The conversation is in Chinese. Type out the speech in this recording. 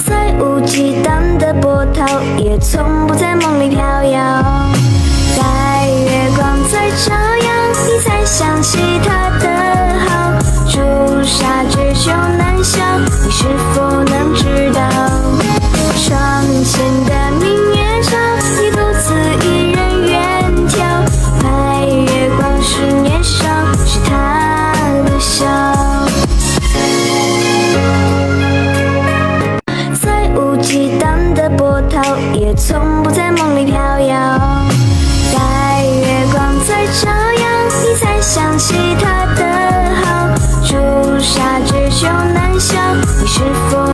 肆无忌惮的波涛，也从不在梦里飘摇。待月光再照耀，你才想起他的好。朱砂痣就难消，你是否能知道？窗前的明月照，你独自一人远眺。白月光是年少，是他的笑。肆无忌惮的波涛，也从不在梦里飘摇。待月光再照耀，你才想起他的好。朱砂痣就难消，你是否